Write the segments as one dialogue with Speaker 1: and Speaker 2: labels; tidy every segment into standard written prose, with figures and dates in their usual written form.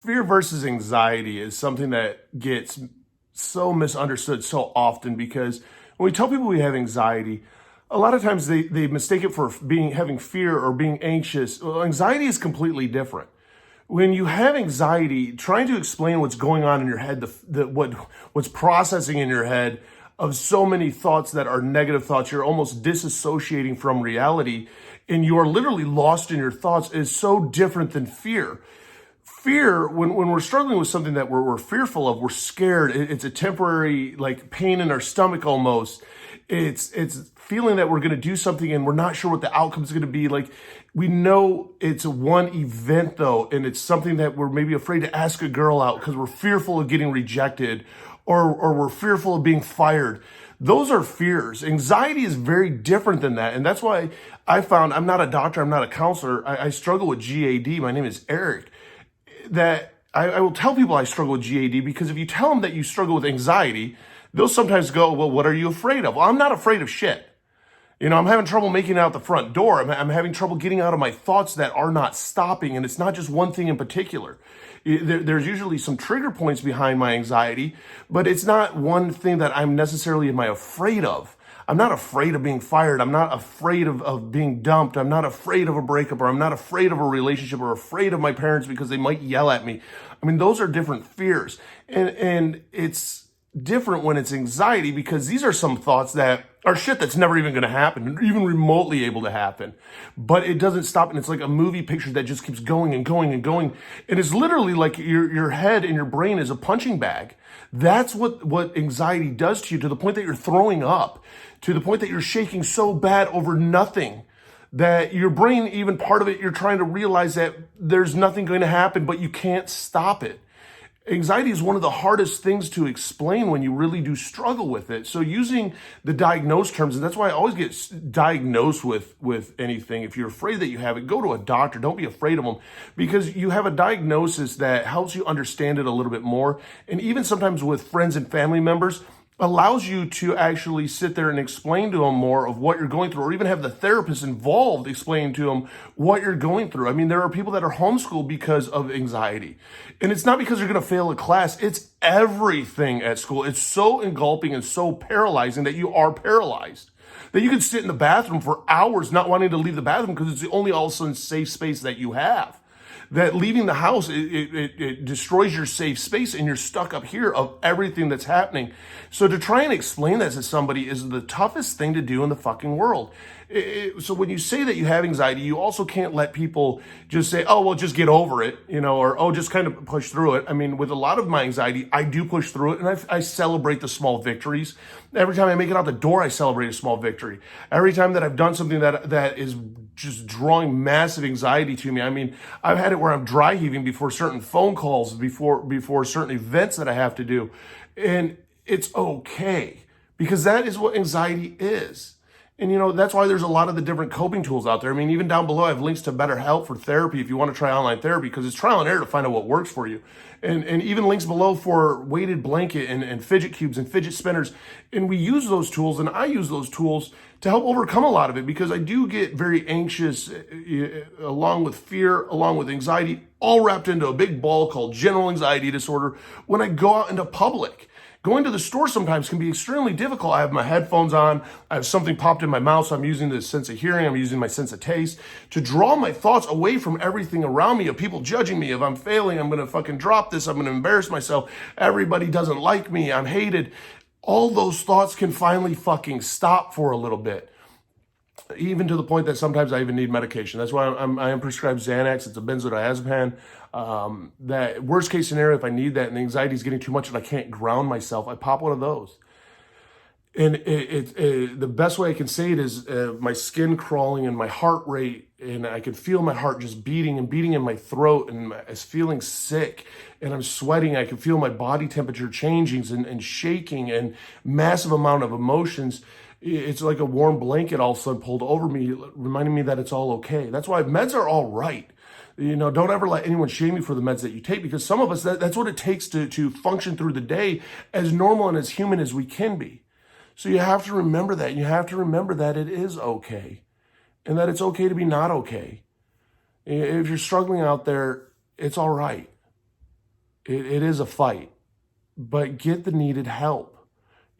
Speaker 1: fear versus anxiety is something that gets so misunderstood so often because when we tell people we have anxiety, a lot of times they mistake it for having fear or being anxious. Well, anxiety is completely different. When you have anxiety, trying to explain what's going on in your head, what's processing in your head of so many thoughts that are negative thoughts, you're almost disassociating from reality and you are literally lost in your thoughts is so different than fear. Fear, when we're struggling with something that we're fearful of, we're scared. It's a temporary like pain in our stomach almost. It's feeling that we're going to do something and we're not sure what the outcome is going to be. Like we know it's one event though, and it's something that we're maybe afraid to ask a girl out because we're fearful of getting rejected or we're fearful of being fired. Those are fears. Anxiety is very different than that. And that's why I found I'm not a doctor, I'm not a counselor. I struggle with GAD. My name is Eric. That I will tell people I struggle with GAD because if you tell them that you struggle with anxiety, they'll sometimes go, well, what are you afraid of? Well, I'm not afraid of shit. I'm having trouble making it out the front door. I'm having trouble getting out of my thoughts that are not stopping. And it's not just one thing in particular. There's usually some trigger points behind my anxiety, but it's not one thing that I'm necessarily afraid of. I'm not afraid of being fired. I'm not afraid of being dumped. I'm not afraid of a breakup, or I'm not afraid of a relationship, or afraid of my parents because they might yell at me. I mean, those are different fears. And it's different when it's anxiety because these are some thoughts that are shit that's never even going to happen, even remotely able to happen. But it doesn't stop. And it's like a movie picture that just keeps going and going and going. And it's literally like your head and your brain is a punching bag. That's what anxiety does to you, to the point that you're throwing up, to the point that you're shaking so bad over nothing that your brain, even part of it, you're trying to realize that there's nothing going to happen, but you can't stop it. Anxiety is one of the hardest things to explain when you really do struggle with it. So using the diagnosed terms, and that's why I always get diagnosed with anything. If you're afraid that you have it, go to a doctor. Don't be afraid of them because you have a diagnosis that helps you understand it a little bit more. And even sometimes with friends and family members, allows you to actually sit there and explain to them more of what you're going through, or even have the therapist involved explaining to them what you're going through. I mean, there are people that are homeschooled because of anxiety. And it's not because they're going to fail a class. It's everything at school. It's so engulfing and so paralyzing that you are paralyzed. That you can sit in the bathroom for hours not wanting to leave the bathroom because it's the only all of a sudden safe space that you have. That leaving the house, it destroys your safe space and you're stuck up here of everything that's happening. So to try and explain that to somebody is the toughest thing to do in the fucking world. So when you say that you have anxiety, you also can't let people just say, oh, well, just get over it, or, oh, just kind of push through it. I mean, with a lot of my anxiety, I do push through it and I celebrate the small victories. Every time I make it out the door, I celebrate a small victory. Every time that I've done something that is just drawing massive anxiety to me. I mean, I've had it where I'm dry heaving before certain phone calls, before certain events that I have to do. And it's okay because that is what anxiety is. And, that's why there's a lot of the different coping tools out there. I mean, even down below, I have links to BetterHelp for therapy if you want to try online therapy, because it's trial and error to find out what works for you. And even links below for weighted blanket and fidget cubes and fidget spinners. And we use those tools, and I use those tools to help overcome a lot of it, because I do get very anxious along with fear, along with anxiety, all wrapped into a big ball called general anxiety disorder when I go out into public. Going to the store sometimes can be extremely difficult. I have my headphones on, I have something popped in my mouth, so I'm using the sense of hearing, I'm using my sense of taste to draw my thoughts away from everything around me, of people judging me. If I'm failing, I'm gonna fucking drop this, I'm gonna embarrass myself, everybody doesn't like me, I'm hated. All those thoughts can finally fucking stop for a little bit. Even to the point that sometimes I even need medication. That's why I am prescribed Xanax. It's a benzodiazepam. That worst case scenario, if I need that and the anxiety is getting too much and I can't ground myself, I pop one of those. And the best way I can say it is my skin crawling and my heart rate, and I can feel my heart just beating and beating in my throat, and I'm feeling sick, and I'm sweating. I can feel my body temperature changing and shaking, and massive amount of emotions. It's like a warm blanket all of a sudden pulled over me, reminding me that it's all okay. That's why meds are all right. Don't ever let anyone shame you for the meds that you take, because some of us, that's what it takes to function through the day as normal and as human as we can be. So you have to remember that. You have to remember that it is okay, and that it's okay to be not okay. If you're struggling out there, it's all right. It is a fight, but get the needed help.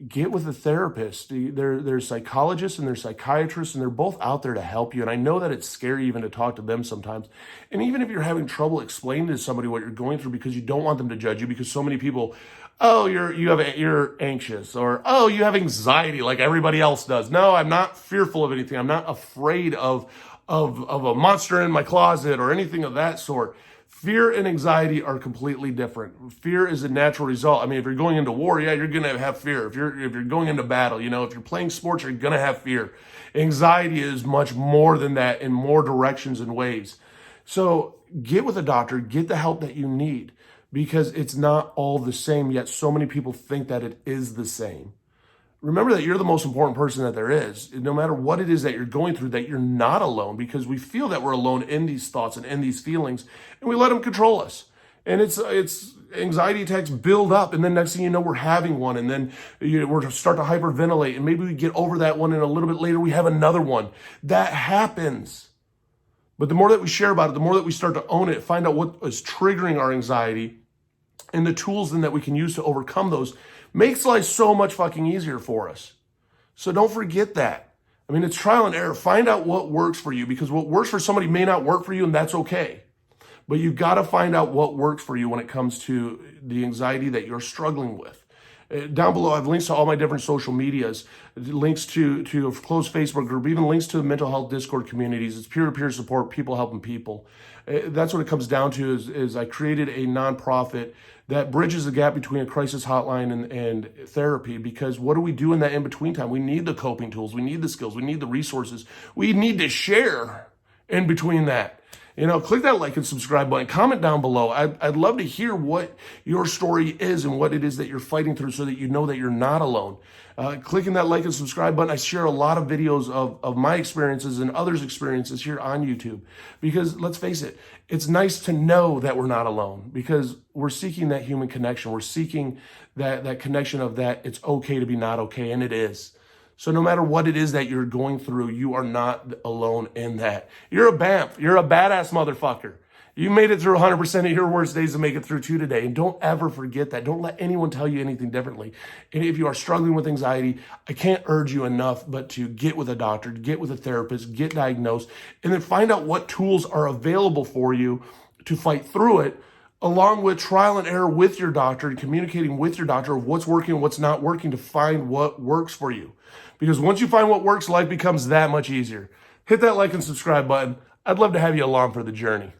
Speaker 1: Get with a therapist. There's psychologists and there's psychiatrists, and they're both out there to help you. And I know that it's scary even to talk to them sometimes. And even if you're having trouble explaining to somebody what you're going through because you don't want them to judge you, because so many people, oh, you're anxious, or oh, you have anxiety like everybody else does. No, I'm not fearful of anything. I'm not afraid of a monster in my closet or anything of that sort. Fear and anxiety are completely different. Fear is a natural result. I mean, if you're going into war, yeah, you're gonna have fear. If you're going into battle, if you're playing sports, you're gonna have fear. Anxiety is much more than that in more directions and ways. So get with a doctor, get the help that you need, because it's not all the same, yet so many people think that it is the same. Remember that you're the most important person that there is. No matter what it is that you're going through, that you're not alone, because we feel that we're alone in these thoughts and in these feelings, and we let them control us. And it's anxiety attacks build up, and then next thing you know, we're having one, and then we're start to hyperventilate, and maybe we get over that one, and a little bit later we have another one. That happens. But the more that we share about it, the more that we start to own it, find out what is triggering our anxiety, and the tools then that we can use to overcome those, makes life so much fucking easier for us. So don't forget that. I mean, it's trial and error. Find out what works for you, because what works for somebody may not work for you, and that's okay. But you got to find out what works for you when it comes to the anxiety that you're struggling with. Down below, I have links to all my different social medias, links to a closed Facebook group, even links to the mental health Discord communities. It's peer-to-peer support, people helping people. That's what it comes down to is I created a nonprofit that bridges the gap between a crisis hotline and therapy, because what do we do in that in-between time? We need the coping tools. We need the skills. We need the resources. We need to share in between that. Click that like and subscribe button. Comment down below. I'd love to hear what your story is and what it is that you're fighting through, so that you know that you're not alone. Clicking that like and subscribe button. I share a lot of videos of my experiences and others' experiences here on YouTube, because let's face it, it's nice to know that we're not alone, because we're seeking that human connection. We're seeking that connection of that it's okay to be not okay, and it is. So no matter what it is that you're going through, you are not alone in that. You're a BAMF. You're a badass motherfucker. You made it through 100% of your worst days to make it through 2 today. And don't ever forget that. Don't let anyone tell you anything differently. And if you are struggling with anxiety, I can't urge you enough but to get with a doctor, get with a therapist, get diagnosed, and then find out what tools are available for you to fight through it, along with trial and error with your doctor and communicating with your doctor of what's working and what's not working, to find what works for you. Because once you find what works, life becomes that much easier. Hit that like and subscribe button. I'd love to have you along for the journey.